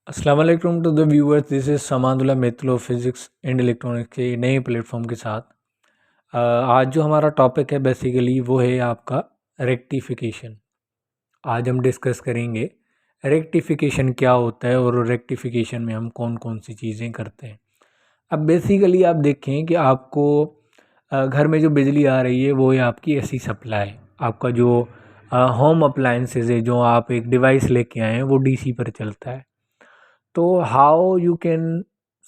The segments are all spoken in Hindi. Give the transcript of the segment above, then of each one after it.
अस्सलाम वालेकुम to the viewers, this is Samanullah Mittal physics and electronics के नए प्लेटफॉर्म के साथ। आज जो हमारा टॉपिक है बेसिकली वो है आपका रेक्टिफिकेशन। आज हम डिस्कस करेंगे रेक्टिफिकेशन क्या होता है और रेक्टिफिकेशन में हम कौन कौन सी चीज़ें करते हैं। अब बेसिकली आप देखें कि आपको घर में जो बिजली आ रही है वो है आपकी एसी सप्लाई। आपका जो होम अप्लायंसेज है, जो आप एक डिवाइस लेके आए हैं, वो डीसी पर चलता है। तो how you can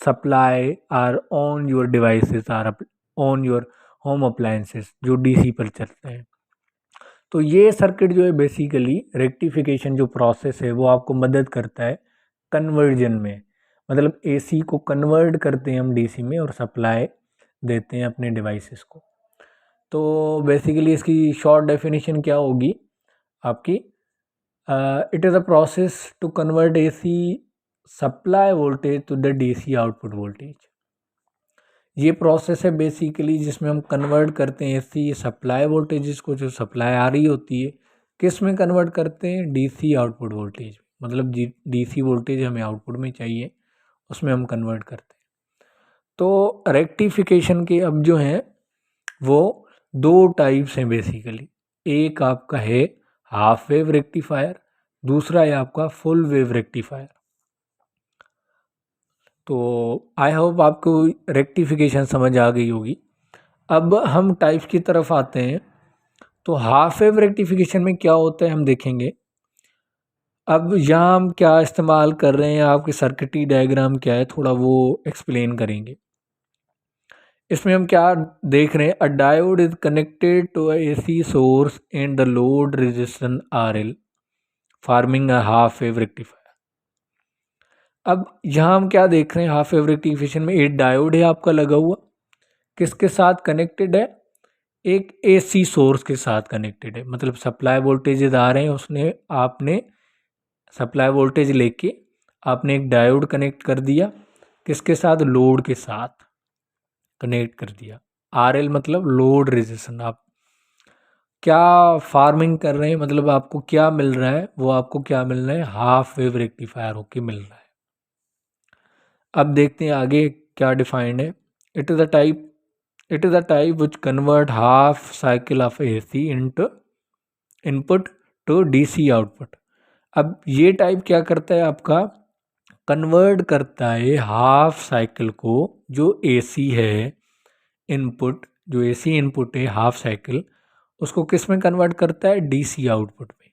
supply or on your devices or on your home appliances जो डीसी पर चलते हैं। तो ये सर्किट जो है बेसिकली रेक्टिफिकेशन जो प्रोसेस है वो आपको मदद करता है कन्वर्जन में। मतलब एसी को कन्वर्ट करते हैं हम डीसी में और सप्लाई देते हैं अपने डिवाइसेस को। तो बेसिकली इसकी शॉर्ट डेफिनेशन क्या होगी आपकी? It is a process to convert AC supply voltage to the DC output voltage. ये प्रोसेस है बेसिकली जिसमें हम कन्वर्ट करते हैं एसी सप्लाई वोल्टेजेस को, जो सप्लाई आ रही होती है, किस में कन्वर्ट करते हैं? DC output voltage. मतलब डीसी वोल्टेज हमें आउटपुट में चाहिए, उसमें हम कन्वर्ट करते हैं। तो रेक्टिफिकेशन के अब जो हैं वो दो टाइप्स हैं बेसिकली। एक आपका है हाफ वेव रेक्टिफायर, दूसरा है आपका फुल वेव रेक्टिफायर। तो आई होप आपको रेक्टिफिकेशन समझ आ गई होगी। अब हम टाइप्स की तरफ आते हैं। तो हाफ वेव रेक्टिफिकेशन में क्या होता है हम देखेंगे। अब यहाँ हम क्या इस्तेमाल कर रहे हैं, आपके सर्किटरी डायग्राम क्या है, थोड़ा वो एक्सप्लेन करेंगे। इसमें हम क्या देख रहे हैं? A diode is connected to a AC source and the load resistance RL forming a half wave rectifier. अब यहाँ हम क्या देख रहे हैं? हाफ वेव रेक्टिफिकेशन में एक डायोड है आपका लगा हुआ, किसके साथ कनेक्टेड है? एक एसी सोर्स के साथ कनेक्टेड है। मतलब सप्लाई वोल्टेजेस आ रहे हैं, उसने आपने सप्लाई वोल्टेज लेके आपने एक डायोड कनेक्ट कर दिया, किसके साथ? लोड के साथ कनेक्ट कर दिया। आरएल मतलब लोड रेजिस्टेंस। आप क्या फार्मिंग कर रहे हैं, मतलब आपको क्या मिल रहा है? वो आपको क्या मिल रहा है? हाफ वेव रेक्टिफायर होके मिल रहा है। अब देखते हैं आगे क्या डिफाइंड है। It is a type which convert half cycle of AC into input to DC output. अब ये टाइप क्या करता है आपका? कन्वर्ट करता है हाफ साइकिल को, जो एसी है इनपुट, जो एसी इनपुट है हाफ साइकिल, उसको किस में कन्वर्ट करता है? डीसी आउटपुट में।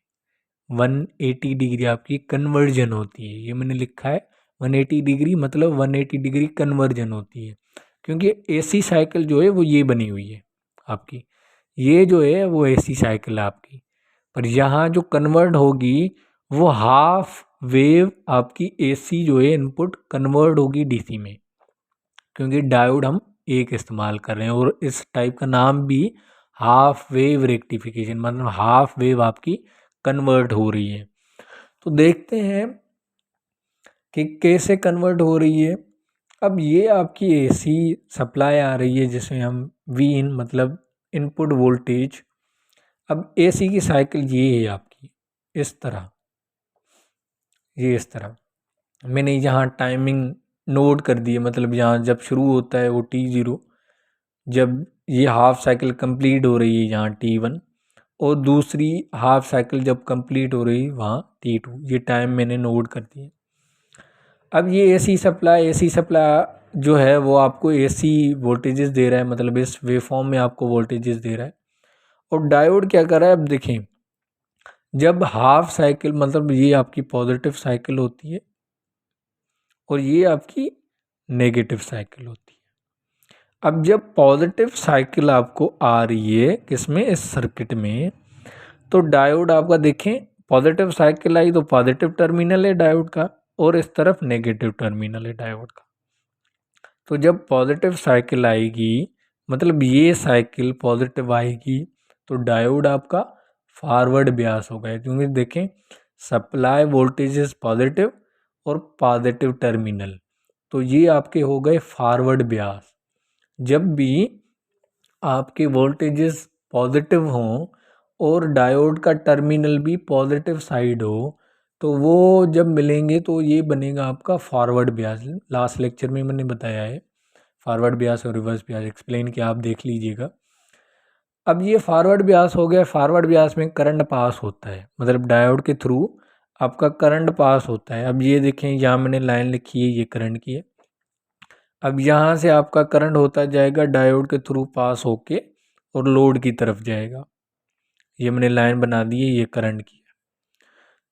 180 डिग्री आपकी कन्वर्जन होती है। ये मैंने लिखा है 180 डिग्री, मतलब 180 डिग्री कन्वर्जन होती है, क्योंकि एसी साइकिल जो है वो ये बनी हुई है आपकी। ये जो है वो एसी साइकिल है आपकी, पर यहाँ जो कन्वर्ट होगी वो हाफ वेव आपकी एसी जो है इनपुट कन्वर्ट होगी डीसी में, क्योंकि डायोड हम एक इस्तेमाल कर रहे हैं। और इस टाइप का नाम भी हाफ वेव रेक्टिफिकेशन, मतलब हाफ वेव आपकी कन्वर्ट हो रही है। तो देखते हैं कि कैसे कन्वर्ट हो रही है। अब ये आपकी एसी सप्लाई आ रही है जिसमें हम वी इन मतलब इनपुट वोल्टेज। अब एसी की साइकिल ये है आपकी इस तरह, ये इस तरह मैंने यहाँ टाइमिंग नोट कर दी है। मतलब यहाँ जब शुरू होता है वो T0, जब ये हाफ साइकिल कंप्लीट हो रही है यहाँ T1, और दूसरी हाफ साइकिल जब कंप्लीट हो रही है वहाँ T2। ये टाइम मैंने नोट कर दिए। अब ये एसी सप्लाई जो है वो आपको एसी वोल्टेजेस दे रहा है, मतलब इस वेवफॉर्म में आपको वोल्टेजेस दे रहा है। और डायोड क्या कर रहा है? अब देखें, जब हाफ साइकिल, मतलब ये आपकी पॉजिटिव साइकिल होती है और ये आपकी नेगेटिव साइकिल होती है। अब जब पॉजिटिव साइकिल आपको आ रही है किसमें? इस सर्किट में, तो डायोड आपका देखें, पॉजिटिव साइकिल आई तो पॉजिटिव टर्मिनल है डायोड का, और इस तरफ नेगेटिव टर्मिनल है डायोड का। तो जब पॉजिटिव साइकिल आएगी, मतलब ये साइकिल पॉजिटिव आएगी, तो डायोड आपका फॉरवर्ड ब्यास होगा, क्योंकि देखें सप्लाई वोल्टेज इज पॉजिटिव और पॉजिटिव टर्मिनल, तो ये आपके हो गए फॉरवर्ड ब्यास। जब भी आपके वोल्टेजेस पॉजिटिव हों और डायोड का टर्मिनल भी पॉजिटिव साइड हो, तो वो जब मिलेंगे तो ये बनेगा आपका फॉरवर्ड ब्याज। लास्ट लेक्चर में मैंने बताया है फॉरवर्ड ब्याज और रिवर्स ब्याज एक्सप्लेन किया, आप देख लीजिएगा। अब ये फॉरवर्ड ब्याज हो गया। फॉरवर्ड ब्याज में करंट पास होता है, मतलब डायोड के थ्रू आपका करंट पास होता है। अब ये देखें, यहाँ मैंने लाइन लिखी है, ये करंट की है। अब यहाँ से आपका करंट होता जाएगा डायोड के थ्रू पास होके और लोड की तरफ जाएगा। ये मैंने लाइन बना दी है, ये करंट की है।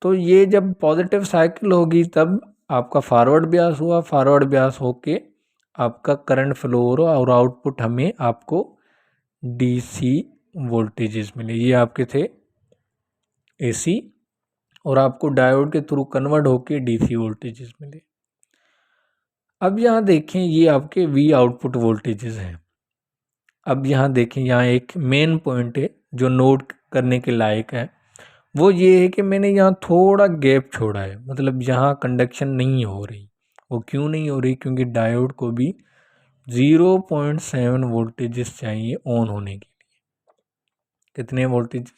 तो ये जब पॉजिटिव साइकिल होगी तब आपका फॉरवर्ड ब्यास हुआ, फॉरवर्ड ब्यास होके आपका करंट फ्लो हो रहा और आउटपुट हमें आपको डीसी वोल्टेजेस मिले। ये आपके थे एसी और आपको डायोड के थ्रू कन्वर्ट होके डीसी वोल्टेजेस मिले। अब यहाँ देखें, ये आपके वी आउटपुट वोल्टेजेस हैं। अब यहाँ देखें, यहाँ एक मेन पॉइंट है जो नोट करने के लायक है, वो ये है कि मैंने यहाँ थोड़ा गैप छोड़ा है, मतलब यहाँ कंडक्शन नहीं हो रही। वो क्यों नहीं हो रही? क्योंकि डायोड को भी 0.7 वोल्टेजेस चाहिए ऑन होने के लिए। कितने वोल्टेजेस?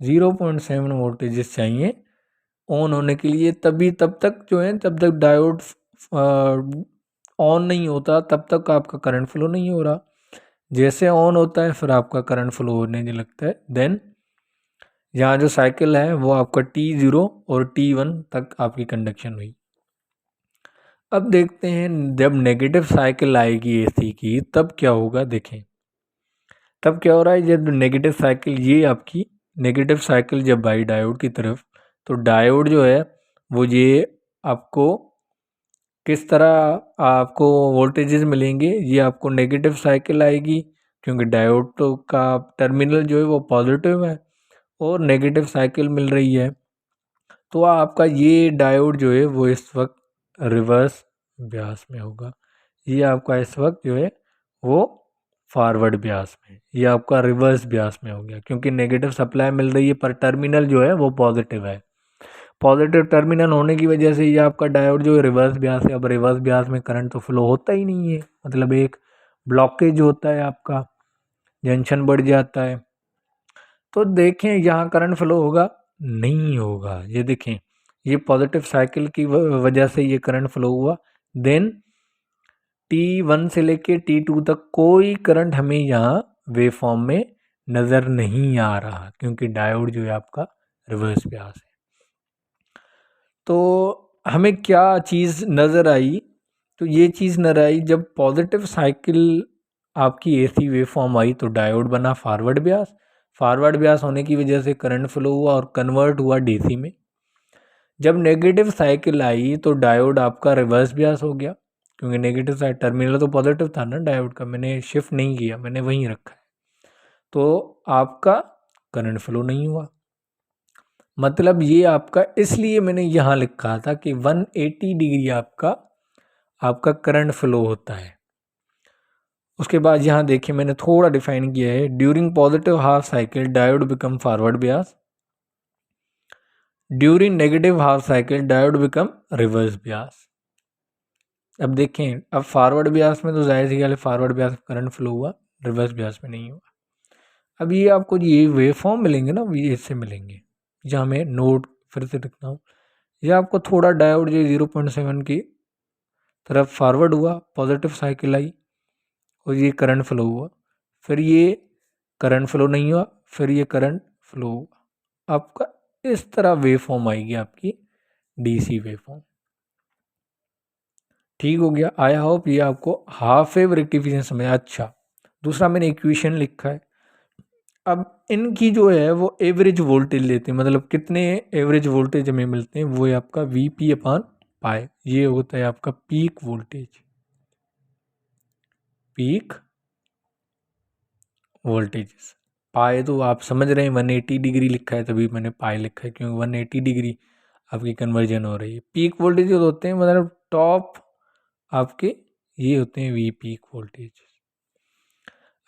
0.7 वोल्टेजेस चाहिए ऑन होने के लिए। तभी तब तक जो है, तब तक डायोड ऑन नहीं होता, तब तक आपका करंट फ्लो नहीं हो रहा। जैसे ऑन होता है फिर आपका करंट फ्लो होने लगता है। देन यहाँ जो साइकिल है वो आपका T0 और T1 तक आपकी कंडक्शन हुई। अब देखते हैं जब नेगेटिव साइकिल आएगी एसी की तब क्या होगा। देखें तब क्या हो रहा है, जब नेगेटिव साइकिल, ये आपकी नेगेटिव साइकिल जब आई डायोड की तरफ, तो डायोड जो है वो ये आपको किस तरह आपको वोल्टेजेस मिलेंगे। ये आपको नेगेटिव साइकिल आएगी क्योंकि डायोड तो का टर्मिनल जो है वो पॉजिटिव है और नेगेटिव साइकिल मिल रही है। तो आपका ये डायोड जो है वो इस वक्त रिवर्स ब्यास में होगा। ये आपका इस वक्त जो है वो फॉरवर्ड ब्यास में, ये आपका रिवर्स ब्यास में हो गया क्योंकि नेगेटिव सप्लाई मिल रही है पर टर्मिनल जो है वो पॉजिटिव है। पॉजिटिव टर्मिनल होने की वजह से ये आपका डायोड जो है रिवर्स ब्यास है। अब रिवर्स ब्यास में करंट तो फ्लो होता ही नहीं है, मतलब एक ब्लॉकेज होता है, आपका जंक्शन बढ़ जाता है। तो देखें यहाँ करंट फ्लो होगा? नहीं होगा। ये देखें, ये पॉजिटिव साइकिल की वजह से ये करंट फ्लो हुआ। देन T1 से लेके T2 तक कोई करंट हमें यहाँ वेव फॉर्म में नज़र नहीं आ रहा क्योंकि डायोड जो है आपका रिवर्स ब्यास है। तो हमें क्या चीज़ नज़र आई? तो ये चीज़ नज़र आई जब पॉजिटिव साइकिल आपकी एसी वेव फॉर्म आई तो डायोड बना फॉरवर्ड ब्यास। फॉरवर्ड ब्यास होने की वजह से करंट फ्लो हुआ और कन्वर्ट हुआ डीसी में। जब नेगेटिव साइकिल आई तो डायोड आपका रिवर्स ब्यास हो गया क्योंकि नेगेटिव साइड टर्मिनल तो पॉजिटिव था ना डायोड का, मैंने शिफ्ट नहीं किया, मैंने वहीं रखा है। तो आपका करंट फ्लो नहीं हुआ। मतलब ये आपका, इसलिए मैंने यहाँ लिखा था कि 180 डिग्री आपका करंट फ्लो होता है। उसके बाद यहाँ देखिए मैंने थोड़ा डिफाइन किया है, during positive half cycle diode become forward Beas, during negative half cycle diode become reverse Beas. अब देखें, अब फॉरवर्ड ब्यास में तो जाहिर सी गल फॉरवर्ड ब्यास करंट फ्लो हुआ, रिवर्स ब्यास में नहीं हुआ। अब ये आपको ये वेव फॉर्म मिलेंगे ना, ये इससे मिलेंगे, जहाँ मैं नोट फिर से लिखता हूँ। ये आपको थोड़ा डायोड जो 0.7 की तरफ फॉरवर्ड हुआ, पॉजिटिव साइकिल आई और ये करंट फ्लो हुआ, फिर ये करंट फ्लो नहीं हुआ, फिर ये करंट फ्लो हुआ। आपका इस तरह वेव फॉर्म आएगी आपकी डीसी वेव फॉर्म। ठीक हो गया। आई होप ये आपको हाफ वेव रेक्टिफिकेशन समझ। अच्छा, दूसरा मैंने इक्वेशन लिखा है। अब इनकी जो है वो एवरेज वोल्टेज लेते हैं, मतलब कितने एवरेज वोल्टेज हमें मिलते हैं, वो है आपका वीपी अपॉन पाई। ये होता है आपका पीक वोल्टेज, पीक वोल्टेजेस। पाई तो आप समझ रहे हैं 180 डिग्री लिखा है तभी मैंने पाई लिखा है क्योंकि 180 डिग्री आपकी कन्वर्जन हो रही है। पीक वोल्टेज होते हैं मतलब टॉप आपके, ये होते हैं वी पीक वोल्टेज।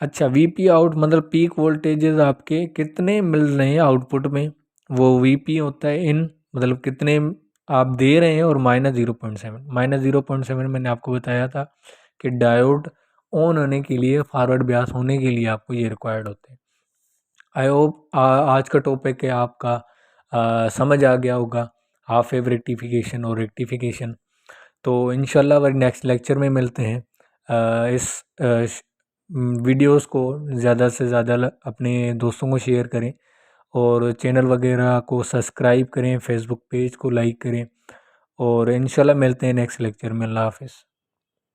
अच्छा, वीपी आउट मतलब पीक वोल्टेजेस आपके कितने मिल रहे हैं आउटपुट में, वो वीपी होता है इन, मतलब कितने आप दे रहे हैं और -0.7। -0.7 मैंने आपको बताया था कि डायोड ऑन होने के लिए, फॉरवर्ड ब्यास होने के लिए आपको ये रिक्वायर्ड होते हैं। आई होप आज का टॉपिक है आपका समझ आ गया होगा। हाफ वेव रेक्टिफिकेशन और रेक्टिफिकेशन। तो इंशाल्लाह वही नेक्स्ट लेक्चर में मिलते हैं। इस वीडियोस को ज़्यादा से ज़्यादा अपने दोस्तों को शेयर करें और चैनल वगैरह को सब्सक्राइब करें, फेसबुक पेज को लाइक करें और इंशाल्लाह मिलते हैं नेक्स्ट लेक्चर में। अल्लाह हाफ़िज़।